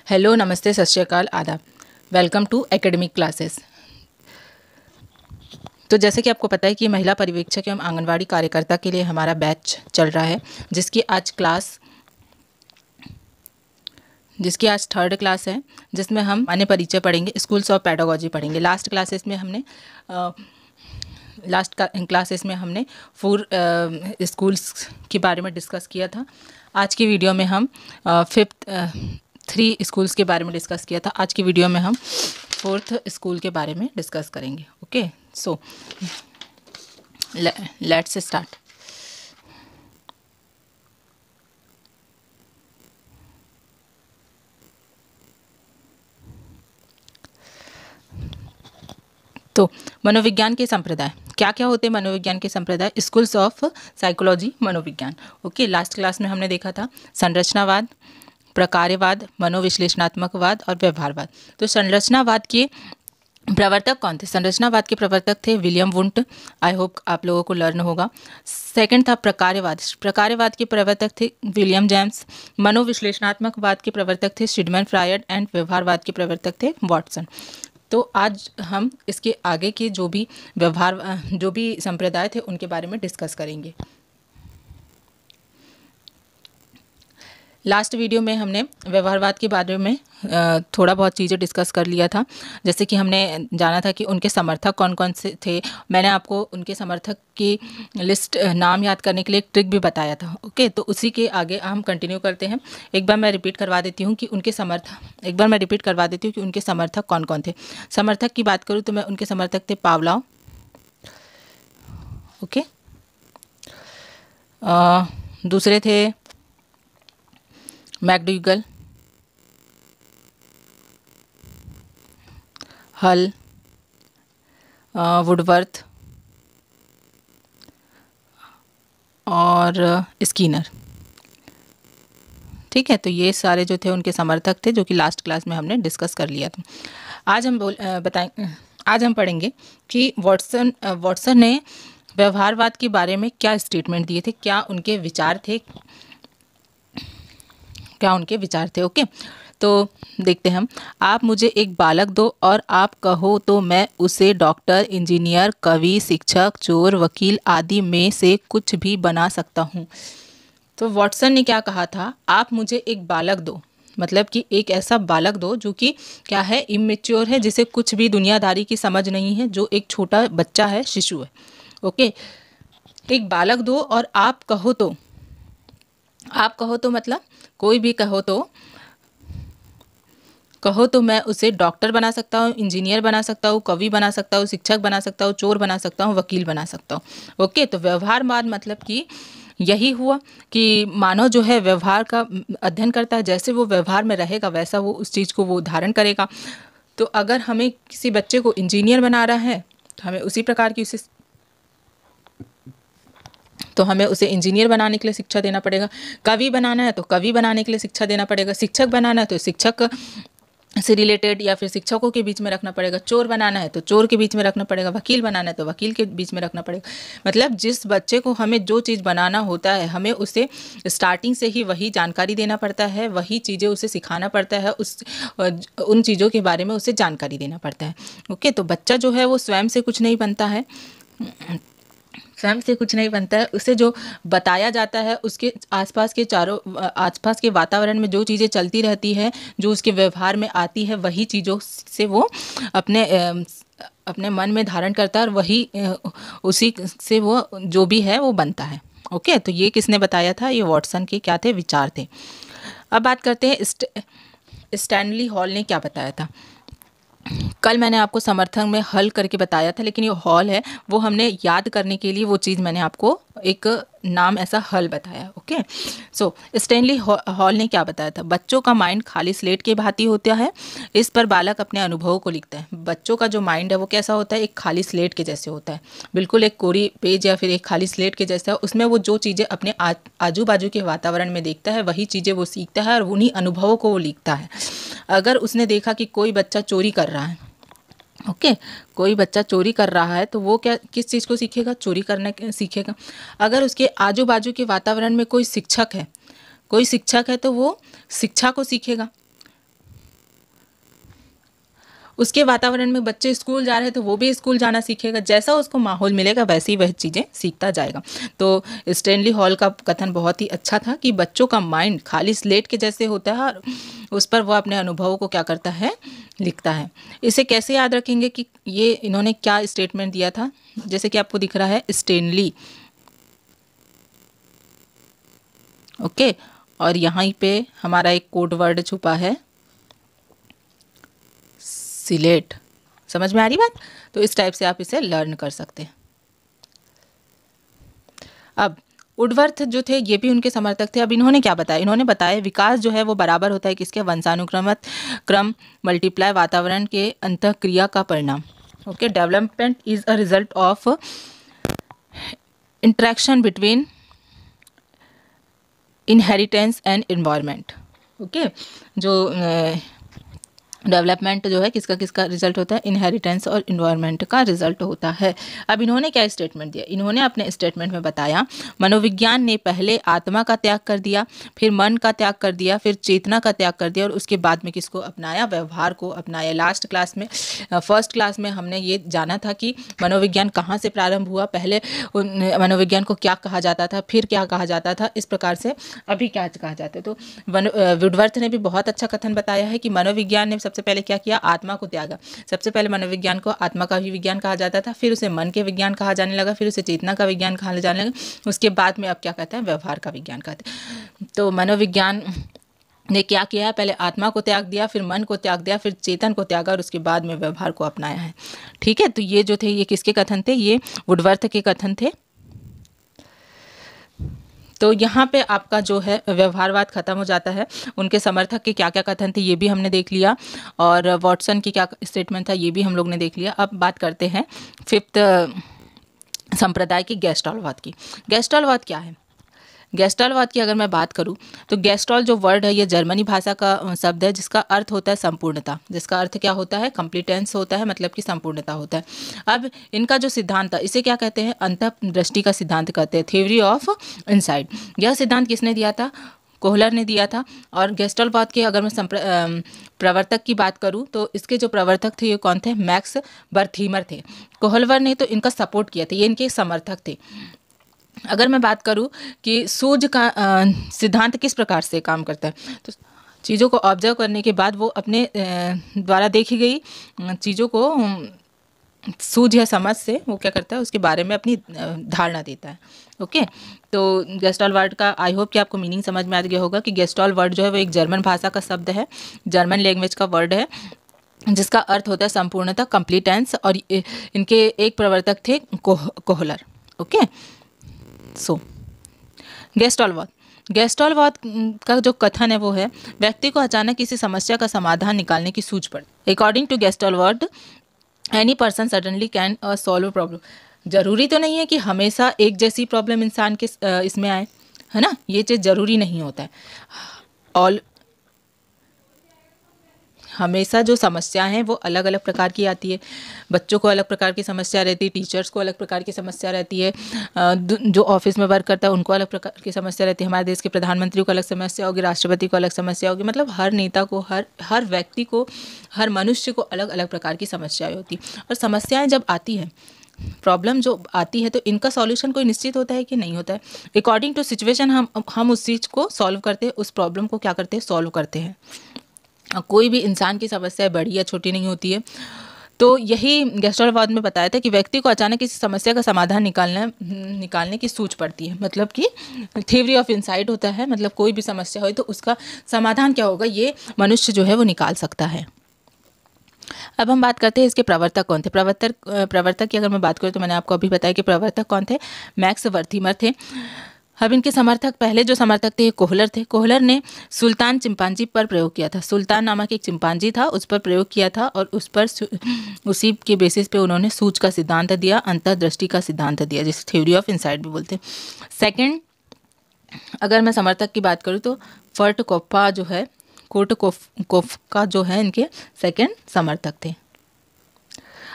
Hello, नमस्ते, सत श्री अकाल, आदाब। Welcome to academic classes. तो जैसे कि आपको पता है कि महिला पर्यवेक्षक एवं आंगनवाड़ी कार्यकर्ता के लिए हमारा बैच चल रहा है, जिसकी आज थर्ड क्लास है, जिसमें हम अन्य परिचय पढ़ेंगे, स्कूल्स ऑफ पेडागोजी पढ़ेंगे। लास्ट क्लासेस में हमने 4 स्कूल्स के बारे में डिस्कस किया था। आज की वीडियो में हम 3 स्कूल्स के बारे में डिस्कस किया था। आज की वीडियो में हम 4th स्कूल के बारे में डिस्कस करेंगे। Okay, so let's start. तो मनोविज्ञान के संप्रदाय क्या क्या होते हैं? मनोविज्ञान के संप्रदाय, स्कूल्स ऑफ साइकोलॉजी, मनोविज्ञान। ओके, लास्ट क्लास में हमने देखा था संरचनावाद, प्रकार्यवाद, मनोविश्लेषणात्मकवाद और व्यवहारवाद। तो संरचनावाद के प्रवर्तक कौन थे? संरचनावाद के प्रवर्तक थे विलियम वुंट। आई होप आप लोगों को लर्न होगा। सेकंड था प्रकार्यवाद। प्रकार्यवाद के प्रवर्तक थे विलियम जेम्स। मनोविश्लेषणात्मकवाद के प्रवर्तक थे सिगमंड फ्रायड एंड व्यवहारवाद के प्रवर्तक थे वॉटसन। तो आज हम इसके आगे के जो भी संप्रदाय थे उनके बारे में डिस्कस करेंगे। लास्ट वीडियो में हमने व्यवहारवाद के बारे में थोड़ा बहुत चीज़ें डिस्कस कर लिया था। जैसे कि हमने जाना था कि उनके समर्थक कौन कौन से थे। मैंने आपको उनके समर्थक की लिस्ट नाम याद करने के लिए एक ट्रिक भी बताया था। ओके, तो उसी के आगे हम कंटिन्यू करते हैं। एक बार मैं रिपीट करवा देती हूँ कि उनके समर्थक कौन कौन थे। समर्थक की बात करूँ तो मैं उनके समर्थक थे पावलोव। ओके, दूसरे थे मैकडूगल, हल, वुडवर्थ और स्कीनर। ठीक है, तो ये सारे जो थे उनके समर्थक थे, जो कि लास्ट क्लास में हमने डिस्कस कर लिया था। आज हम पढ़ेंगे कि वॉटसन ने व्यवहारवाद के बारे में क्या स्टेटमेंट दिए थे, क्या उनके विचार थे। ओके, तो देखते हैं हम। आप मुझे एक बालक दो और आप कहो तो मैं उसे डॉक्टर, इंजीनियर, कवि, शिक्षक, चोर, वकील आदि में से कुछ भी बना सकता हूँ। तो वॉटसन ने क्या कहा था? आप मुझे एक बालक दो, मतलब कि एक ऐसा बालक दो जो कि क्या है, इमेच्योर है, जिसे कुछ भी दुनियादारी की समझ नहीं है, जो एक छोटा बच्चा है, शिशु है। ओके, एक बालक दो और आप कहो तो मतलब कोई भी कहो तो मैं उसे डॉक्टर बना सकता हूँ, इंजीनियर बना सकता हूँ, कवि बना सकता हूँ, शिक्षक बना सकता हूँ, चोर बना सकता हूँ, वकील बना सकता हूँ। ओके, तो व्यवहारवाद मतलब कि यही हुआ कि मानव जो है व्यवहार का अध्ययन करता है। जैसे वो व्यवहार में रहेगा वैसा वो उस चीज़ को वो धारण करेगा। तो अगर हमें किसी बच्चे को इंजीनियर बना रहा है तो हमें उसे इंजीनियर बनाने के लिए शिक्षा देना पड़ेगा। कवि बनाना है तो कवि बनाने के लिए शिक्षा देना पड़ेगा। शिक्षक बनाना है तो शिक्षक से रिलेटेड या फिर शिक्षकों के बीच में रखना पड़ेगा। चोर बनाना है तो चोर के बीच में रखना पड़ेगा। वकील बनाना है तो वकील के बीच में रखना पड़ेगा। मतलब जिस बच्चे को हमें जो चीज़ बनाना होता है, हमें उसे स्टार्टिंग से ही वही जानकारी देना पड़ता है, वही चीज़ें उसे सिखाना पड़ता है, उन चीज़ों के बारे में उसे जानकारी देना पड़ता है। ओके, तो बच्चा जो है वो स्वयं से कुछ नहीं बनता है, उसे जो बताया जाता है, उसके आसपास के वातावरण में जो चीज़ें चलती रहती है, जो उसके व्यवहार में आती है, वही चीज़ों से वो अपने मन में धारण करता है और वही उसी से वो जो भी है वो बनता है। ओके, तो ये किसने बताया था? ये वॉटसन के क्या थे? विचार थे। अब बात करते हैं स्टैनली हॉल ने क्या बताया था। कल मैंने आपको समर्थन में हल करके बताया था, लेकिन ये हॉल है, वो हमने याद करने के लिए वो चीज़ मैंने आपको एक नाम ऐसा हल बताया। ओके, सो स्टैनली हॉल ने क्या बताया था? बच्चों का माइंड खाली स्लेट के भांति होता है, इस पर बालक अपने अनुभवों को लिखता है। बच्चों का जो माइंड है वो कैसा होता है? एक खाली स्लेट के जैसे होता है, बिल्कुल एक कोरी पेज या फिर एक खाली स्लेट के जैसा। उसमें वो जो चीज़ें अपने आजू बाजू के वातावरण में देखता है वही चीज़ें वो सीखता है और उन्हीं अनुभवों को वो लिखता है। अगर उसने देखा कि कोई बच्चा चोरी कर रहा है, ओके, कोई बच्चा चोरी कर रहा है तो वो किस चीज़ को सीखेगा? चोरी करना सीखेगा। अगर उसके आजू बाजू के वातावरण में कोई शिक्षक है तो वो शिक्षा को सीखेगा। उसके वातावरण में बच्चे स्कूल जा रहे हैं तो वो भी स्कूल जाना सीखेगा, जैसा उसको माहौल मिलेगा वैसे ही वह चीज़ें सीखता जाएगा। तो स्टैनली हॉल का कथन बहुत ही अच्छा था कि बच्चों का माइंड खाली स्लेट के जैसे होता है और उस पर वह अपने अनुभवों को क्या करता है, लिखता है। इसे कैसे याद रखेंगे कि ये इन्होंने क्या स्टेटमेंट दिया था, जैसे कि आपको दिख रहा है स्टैनली, ओके, और यहाँ पे हमारा एक कोड वर्ड छुपा है सिलेट। समझ में आ रही बात? तो इस टाइप से आप इसे लर्न कर सकते हैं। अब वुडवर्थ जो थे ये भी उनके समर्थक थे। अब इन्होंने क्या बताया, इन्होंने बताया विकास जो है वो बराबर होता है किसके, वंशानुक्रमित क्रम मल्टीप्लाई वातावरण के अंतःक्रिया का परिणाम। Okay, development is a result of interaction between inheritance and environment. Okay, जो डेवलपमेंट जो है किसका किसका रिजल्ट होता है, इनहेरिटेंस और इन्वायरमेंट का रिजल्ट होता है। अब इन्होंने क्या स्टेटमेंट दिया, इन्होंने अपने स्टेटमेंट में बताया मनोविज्ञान ने पहले आत्मा का त्याग कर दिया, फिर मन का त्याग कर दिया, फिर चेतना का त्याग कर दिया और उसके बाद में किसको अपनाया, व्यवहार को अपनाया। लास्ट क्लास में फर्स्ट क्लास में हमने ये जाना था कि मनोविज्ञान कहाँ से प्रारंभ हुआ, पहले मनोविज्ञान को क्या कहा जाता था, फिर क्या कहा जाता था, इस प्रकार से अभी क्या कहा जाता है। तो वुडवर्थ ने भी बहुत अच्छा कथन बताया है कि मनोविज्ञान ने सबसे पहले क्या किया, आत्मा को त्यागा। सबसे पहले मनोविज्ञान को आत्मा का भी विज्ञान कहा जाता था, फिर उसे मन के विज्ञान कहा जाने लगा, फिर उसे चेतना का विज्ञान कहा जाने लगा, उसके बाद में अब क्या कहते हैं, व्यवहार का विज्ञान कहते हैं। तो मनोविज्ञान ने क्या किया है, पहले आत्मा को त्याग दिया, फिर मन को त्याग दिया, फिर चेतन को त्यागा और उसके बाद में व्यवहार को अपनाया है। ठीक है, तो ये जो थे ये किसके कथन थे, ये वुडवर्थ के कथन थे। तो यहाँ पे आपका जो है व्यवहारवाद खत्म हो जाता है। उनके समर्थक के क्या क्या कथन थे ये भी हमने देख लिया और वॉटसन की क्या स्टेटमेंट था ये भी हम लोग ने देख लिया। अब बात करते हैं फिफ्थ संप्रदाय की, गेस्टाल्टवाद की। गेस्टाल्टवाद क्या है, गेस्टाल्टवाद की अगर मैं बात करूं तो गेस्टाल्ट जो वर्ड है ये जर्मनी भाषा का शब्द है जिसका अर्थ होता है संपूर्णता। जिसका अर्थ क्या होता है, कंप्लीटेंस होता है, मतलब कि संपूर्णता होता है। अब इनका जो सिद्धांत था इसे क्या कहते हैं, अंतःदृष्टि का सिद्धांत कहते हैं, थ्योरी ऑफ इनसाइट। यह सिद्धांत किसने दिया था, कोहलर ने दिया था। और गेस्टाल्टवाद के अगर मैं प्रवर्तक की बात करूं तो इसके जो प्रवर्तक थे ये कौन थे, मैक्स बर्थीमर थे। कोहलर ने तो इनका सपोर्ट किया था, ये इनके समर्थक थे। अगर मैं बात करूं कि सूझ का सिद्धांत किस प्रकार से काम करता है, तो चीज़ों को ऑब्जर्व करने के बाद वो अपने द्वारा देखी गई चीज़ों को सूझ या समझ से वो क्या करता है उसके बारे में अपनी धारणा देता है। ओके, तो गेस्टाल्ट वर्ड का आई होप कि आपको मीनिंग समझ में आ गया होगा कि गेस्टाल्ट वर्ड जो है वो एक जर्मन भाषा का शब्द है, जर्मन लैंग्वेज का वर्ड है जिसका अर्थ होता है संपूर्णता, कंप्लीटेंस। और इनके एक प्रवर्तक थे कोहलर। ओके, सो गेस्टाल्टवाद, गेस्टाल्टवाद का जो कथन है वो है व्यक्ति को अचानक किसी समस्या का समाधान निकालने की सूझ पड़ती। अकॉर्डिंग टू गेस्टाल्टवाद any person suddenly can solve problem. जरूरी तो नहीं है कि हमेशा एक जैसी प्रॉब्लम इंसान के इसमें आए, है ना, ये चीज़ जरूरी नहीं होता है। ऑल हमेशा जो समस्या हैं वो अलग अलग प्रकार की आती है। बच्चों को अलग प्रकार की समस्या रहती है, टीचर्स को अलग प्रकार की समस्या रहती है, जो ऑफिस में वर्क करता है उनको अलग प्रकार की समस्या रहती है, हमारे देश के प्रधानमंत्री को अलग समस्या होगी, राष्ट्रपति को अलग समस्या होगी। मतलब हर नेता को, हर व्यक्ति को, हर मनुष्य को अलग अलग प्रकार की समस्याएं होती। और समस्याएं जब आती हैं, प्रॉब्लम जो आती है, तो इनका सॉल्यूशन कोई निश्चित होता है कि नहीं होता है। अकॉर्डिंग टू सिचुएशन हम उस चीज़ को सॉल्व करते हैं, उस प्रॉब्लम को क्या करते हैं, सॉल्व करते हैं। कोई भी इंसान की समस्या बड़ी या छोटी नहीं होती है। तो यही गेस्टाल्टवाद में बताया था कि व्यक्ति को अचानक किसी समस्या का समाधान निकालने की सूझ पड़ती है, मतलब कि थ्योरी ऑफ इनसाइट होता है। मतलब कोई भी समस्या हो तो उसका समाधान क्या होगा ये मनुष्य जो है वो निकाल सकता है। अब हम बात करते हैं इसके प्रवर्तक कौन थे। प्रवर्तक की अगर मैं बात करूँ तो मैंने आपको अभी बताया कि प्रवर्तक कौन थे, मैक्स बर्थीमर थे। अब इनके समर्थक, पहले जो समर्थक थे कोहलर थे। कोहलर ने सुल्तान चिंपांजी पर प्रयोग किया था। सुल्तान नामक एक चिंपांजी था, उस पर प्रयोग किया था और उस पर उसी के बेसिस पे उन्होंने सूझ का सिद्धांत दिया, अंतर्दृष्टि का सिद्धांत दिया, जिसे थ्योरी ऑफ इनसाइट भी बोलते हैं। सेकंड, अगर मैं समर्थक की बात करूँ तो फर्ट कोप्पा जो है, कोफ्का जो है इनके सेकंड समर्थक थे।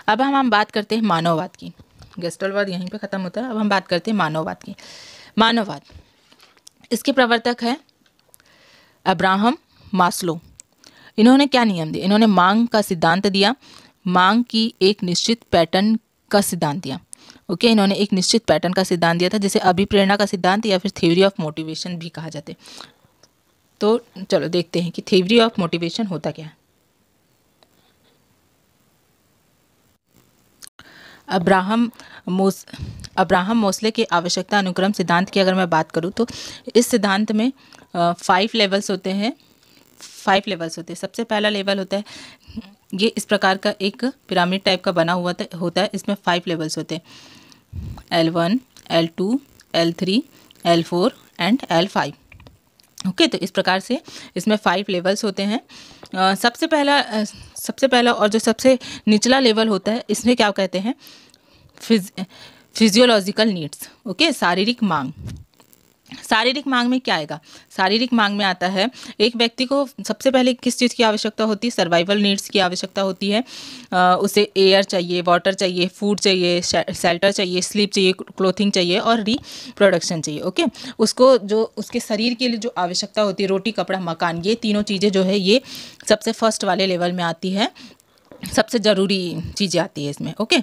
अब हम बात करते हैं मानववाद की। गेस्टाल्टवाद यहीं पे ख़त्म होता है। अब हम बात करते हैं मानववाद की। मानववाद, इसके प्रवर्तक है अब्राहम मास्लो। इन्होंने क्या नियम दिए? इन्होंने मांग का सिद्धांत दिया, मांग की एक निश्चित पैटर्न का सिद्धांत दिया। ओके, इन्होंने एक निश्चित पैटर्न का सिद्धांत दिया था, जिसे अभिप्रेरणा का सिद्धांत या फिर थ्योरी ऑफ मोटिवेशन भी कहा जाता है। तो चलो देखते हैं कि थ्योरी ऑफ मोटिवेशन होता क्या है। अब्राहम मोस्ले के आवश्यकता अनुक्रम सिद्धांत की अगर मैं बात करूँ तो इस सिद्धांत में 5 लेवल्स होते हैं। 5 लेवल्स होते हैं। सबसे पहला लेवल होता है, ये इस प्रकार का एक पिरामिड टाइप का बना हुआ होता है। इसमें 5 लेवल्स होते हैं, L1, L2, L3, L4 and L5। Okay, तो इस प्रकार से इसमें 5 लेवल्स होते हैं। सबसे पहला और जो सबसे निचला लेवल होता है, इसमें क्या कहते हैं, फिजियोलॉजिकल नीड्स। ओके, शारीरिक मांग। शारीरिक मांग में क्या आएगा? शारीरिक मांग में आता है एक व्यक्ति को सबसे पहले किस चीज़ की आवश्यकता होती है? सर्वाइवल नीड्स की आवश्यकता होती है। उसे एयर चाहिए, वाटर चाहिए, फूड चाहिए, शेल्टर चाहिए, स्लीप चाहिए, क्लोथिंग चाहिए और रिप्रोडक्शन चाहिए। ओके, उसको जो उसके शरीर के लिए जो आवश्यकता होती है, रोटी, कपड़ा, मकान, ये तीनों चीज़ें जो है ये सबसे फर्स्ट वाले लेवल में आती है, सबसे ज़रूरी चीज़ें आती है इसमें। ओके,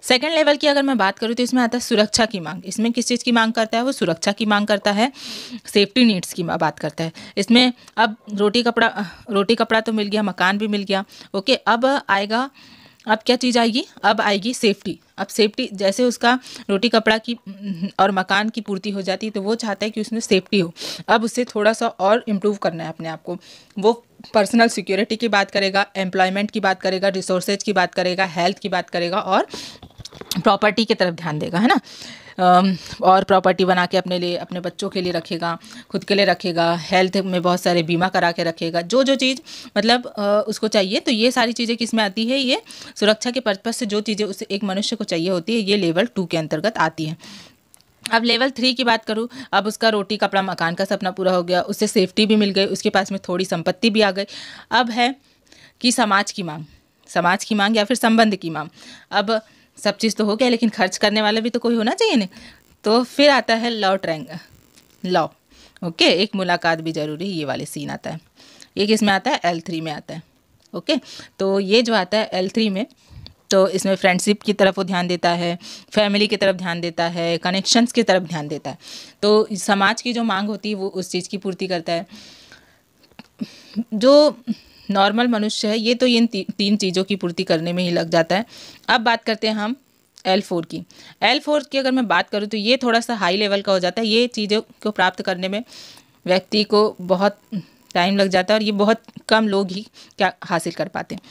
सेकेंड लेवल की अगर मैं बात करूँ तो इसमें आता है सुरक्षा की मांग। इसमें किस चीज़ की मांग करता है? वो सुरक्षा की मांग करता है, सेफ्टी नीड्स की बात करता है। इसमें अब रोटी कपड़ा तो मिल गया, मकान भी मिल गया। ओके, अब आएगा, अब क्या चीज़ आएगी? अब आएगी सेफ्टी। अब सेफ्टी, जैसे उसका रोटी कपड़ा की और मकान की पूर्ति हो जाती है तो वो चाहता है कि उसमें सेफ्टी हो। अब उसे थोड़ा सा और इम्प्रूव करना है अपने आप को। वो पर्सनल सिक्योरिटी की बात करेगा, एम्प्लॉयमेंट की बात करेगा, रिसोर्सेज की बात करेगा, हेल्थ की बात करेगा और प्रॉपर्टी की तरफ ध्यान देगा, है ना। और प्रॉपर्टी बना के अपने लिए, अपने बच्चों के लिए रखेगा, खुद के लिए रखेगा, हेल्थ में बहुत सारे बीमा करा के रखेगा, जो चीज़ मतलब उसको चाहिए। तो ये सारी चीज़ें किस में आती है? ये सुरक्षा के पर्पज़ से जो चीज़ें उसे एक मनुष्य को चाहिए होती है, ये लेवल 2 के अंतर्गत आती है। अब लेवल 3 की बात करूँ, अब उसका रोटी कपड़ा मकान का सपना पूरा हो गया, उससे सेफ्टी भी मिल गई, उसके पास में थोड़ी संपत्ति भी आ गई। अब है कि समाज की मांग या फिर संबंध की मांग। अब सब चीज़ तो हो गया, लेकिन खर्च करने वाला भी तो कोई होना चाहिए ना। तो फिर आता है लॉ। ओके, एक मुलाकात भी जरूरी, ये वाले सीन आता है। ये किस में आता है? L3 में आता है। ओके, तो ये जो आता है L3 में, तो इसमें फ्रेंडशिप की तरफ वो ध्यान देता है, फैमिली की तरफ ध्यान देता है, कनेक्शंस की तरफ ध्यान देता है। तो समाज की जो मांग होती है वो उस चीज़ की पूर्ति करता है। जो नॉर्मल मनुष्य है ये तो इन 3 चीज़ों की पूर्ति करने में ही लग जाता है। अब बात करते हैं हम L4 की। L4 की अगर मैं बात करूँ तो ये थोड़ा सा हाई लेवल का हो जाता है। ये चीज़ों को प्राप्त करने में व्यक्ति को बहुत टाइम लग जाता है और ये बहुत कम लोग ही क्या हासिल कर पाते हैं।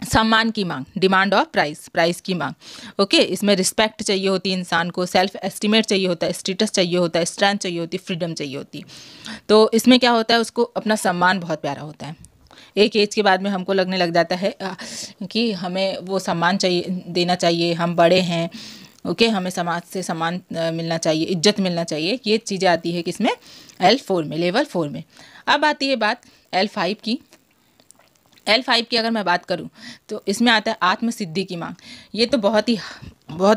सम्मान की मांग, डिमांड ऑफ प्राइस की मांग। ओके, इसमें रिस्पेक्ट चाहिए होती है इंसान को, सेल्फ एस्टीमेट चाहिए होता है, स्टेटस चाहिए होता है, स्ट्रेंथ चाहिए होती है, फ्रीडम चाहिए होती है। तो इसमें क्या होता है, उसको अपना सम्मान बहुत प्यारा होता है। एक एज के बाद में हमको लगने लग जाता है कि हमें वो सम्मान चाहिए, देना चाहिए, हम बड़े हैं। ओके, हमें समाज से सम्मान मिलना चाहिए, इज्जत मिलना चाहिए। ये चीज़ें आती है किसमें? L4 में, लेवल 4 में। अब आती है बात L5 की। L5 की अगर मैं बात करूं तो इसमें आता है आत्मसिद्धि की मांग। ये तो बहुत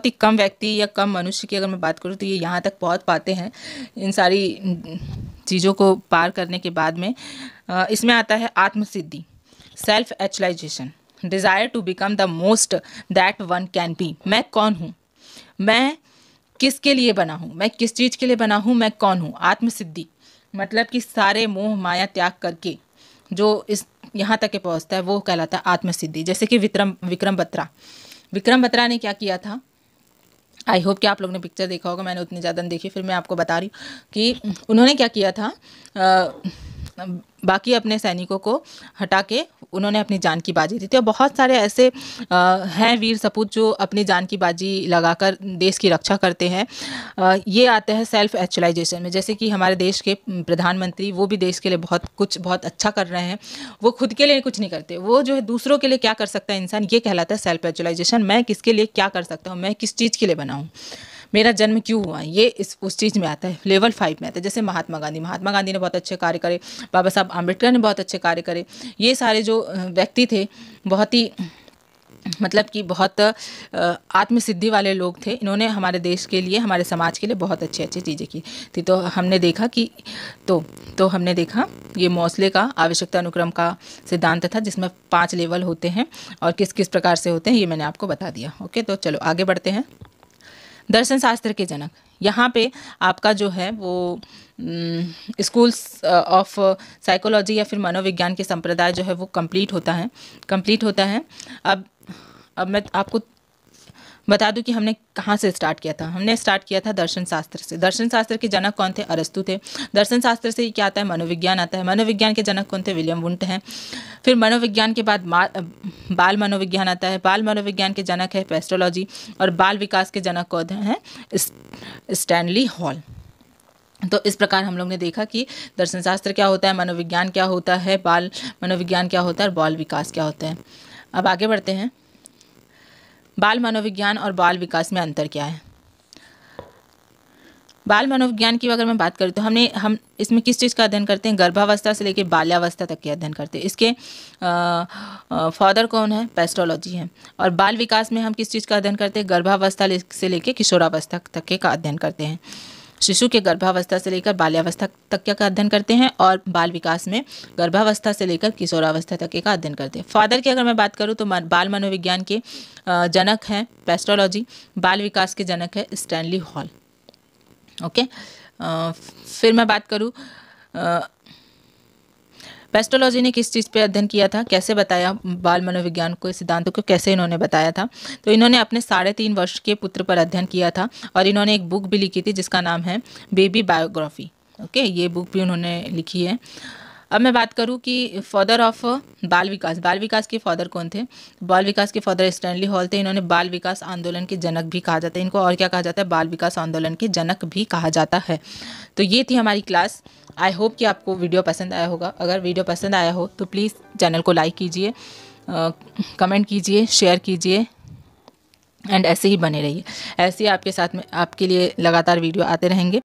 ही कम व्यक्ति या कम मनुष्य की अगर मैं बात करूं तो ये यहाँ तक पहुँच पाते हैं इन सारी चीज़ों को पार करने के बाद में। इसमें आता है आत्मसिद्धि, self actualization, desire to become the most that one can be. मैं कौन हूँ, मैं किसके लिए बना हूँ, मैं किस चीज़ के लिए बना हूँ, मैं कौन हूँ। आत्मसिद्धि मतलब कि सारे मोह माया त्याग करके जो इस यहाँ तक के पहुँचता है वो कहलाता है आत्मसिद्धि। जैसे कि विक्रम बत्रा ने क्या किया था, आई होप कि आप लोग ने पिक्चर देखा होगा, मैंने उतनी ज़्यादा नहीं देखी, फिर मैं आपको बता रही हूँ कि उन्होंने क्या किया था। बाकी अपने सैनिकों को हटा के उन्होंने अपनी जान की बाजी दी थी। और बहुत सारे ऐसे हैं वीर सपूत जो अपनी जान की बाजी लगाकर देश की रक्षा करते हैं। ये आते हैं सेल्फ एक्चुअलाइजेशन में। जैसे कि हमारे देश के प्रधानमंत्री, वो भी देश के लिए बहुत अच्छा कर रहे हैं। वो खुद के लिए कुछ नहीं करते, वो जो है दूसरों के लिए क्या कर सकता है इंसान, ये कहलाता है सेल्फ एक्चुअलाइजेशन। मैं किसके लिए क्या कर सकता हूँ, मैं किस चीज़ के लिए बना हूँ, मेरा जन्म क्यों हुआ, ये उस चीज़ में आता है, लेवल 5 में आता है। जैसे महात्मा गांधी ने बहुत अच्छे कार्य करे, बाबा साहब आम्बेडकर ने बहुत अच्छे कार्य करे। ये सारे जो व्यक्ति थे बहुत ही मतलब कि बहुत आत्मसिद्धि वाले लोग थे। इन्होंने हमारे देश के लिए, हमारे समाज के लिए बहुत अच्छी अच्छी चीज़ें की थी। तो हमने देखा कि हमने देखा ये मोसले का आवश्यकता अनुक्रम का सिद्धांत था, जिसमें 5 लेवल होते हैं और किस किस प्रकार से होते हैं ये मैंने आपको बता दिया। ओके, तो चलो आगे बढ़ते हैं। दर्शन शास्त्र के जनक, यहाँ पे आपका जो है वो स्कूल्स ऑफ साइकोलॉजी या फिर मनोविज्ञान के संप्रदाय जो है वो कंप्लीट होता है। अब मैं आपको बता दूं कि हमने कहाँ से स्टार्ट किया था। हमने स्टार्ट किया था दर्शन शास्त्र से। दर्शन शास्त्र के जनक कौन थे? अरस्तु थे। दर्शन शास्त्र से क्या आता है? मनोविज्ञान आता है। मनोविज्ञान के जनक कौन थे? विलियम वुंट हैं। फिर मनोविज्ञान के बाद बाल मनोविज्ञान आता है। बाल मनोविज्ञान के जनक है पेस्टोलॉजी, और बाल विकास के जनक कौन हैं? Stanley hall. तो इस प्रकार हम लोग ने देखा कि दर्शन शास्त्र क्या होता है, मनोविज्ञान क्या होता है, बाल मनोविज्ञान क्या होता है और बाल विकास क्या होता है। अब आगे बढ़ते हैं। बाल मनोविज्ञान और बाल विकास में अंतर क्या है? बाल मनोविज्ञान की अगर मैं बात करूँ तो हम इसमें किस चीज़ का अध्ययन करते हैं? गर्भावस्था से लेकर बाल्यावस्था तक के अध्ययन करते हैं। इसके फादर कौन है? पेस्टोलॉजी है। और बाल विकास में हम किस चीज़ का अध्ययन करते हैं? गर्भावस्था से लेकर किशोरावस्था तक के का अध्ययन करते हैं। शिशु के गर्भावस्था से लेकर बाल्यावस्था तक का अध्ययन करते हैं, और बाल विकास में गर्भावस्था से लेकर किशोरावस्था तक का अध्ययन करते हैं। फादर की अगर मैं बात करूं तो बाल मनोविज्ञान के जनक हैं पेस्टोलॉजी, बाल विकास के जनक है स्टैनली हॉल। ओके, फिर मैं बात करूं पेस्टोलॉजी ने किस चीज़ पे अध्ययन किया था, कैसे बताया बाल मनोविज्ञान को, सिद्धांतों को कैसे इन्होंने बताया था। तो इन्होंने अपने 3.5 वर्ष के पुत्र पर अध्ययन किया था, और इन्होंने एक बुक भी लिखी थी जिसका नाम है बेबी बायोग्राफी। ओके, ये बुक भी उन्होंने लिखी है। अब मैं बात करूं कि फादर ऑफ बाल विकास के फादर कौन थे? बाल विकास के फादर स्टैनली हॉल थे। इन्होंने बाल विकास आंदोलन के जनक भी कहा जाता है इनको, और क्या कहा जाता है? बाल विकास आंदोलन के जनक भी कहा जाता है। तो ये थी हमारी क्लास। आई होप कि आपको वीडियो पसंद आया होगा। अगर वीडियो पसंद आया हो तो प्लीज़ चैनल को लाइक कीजिए, कमेंट कीजिए, शेयर कीजिए, एंड ऐसे ही बने रहिए। ऐसे ही आपके साथ में आपके लिए लगातार वीडियो आते रहेंगे।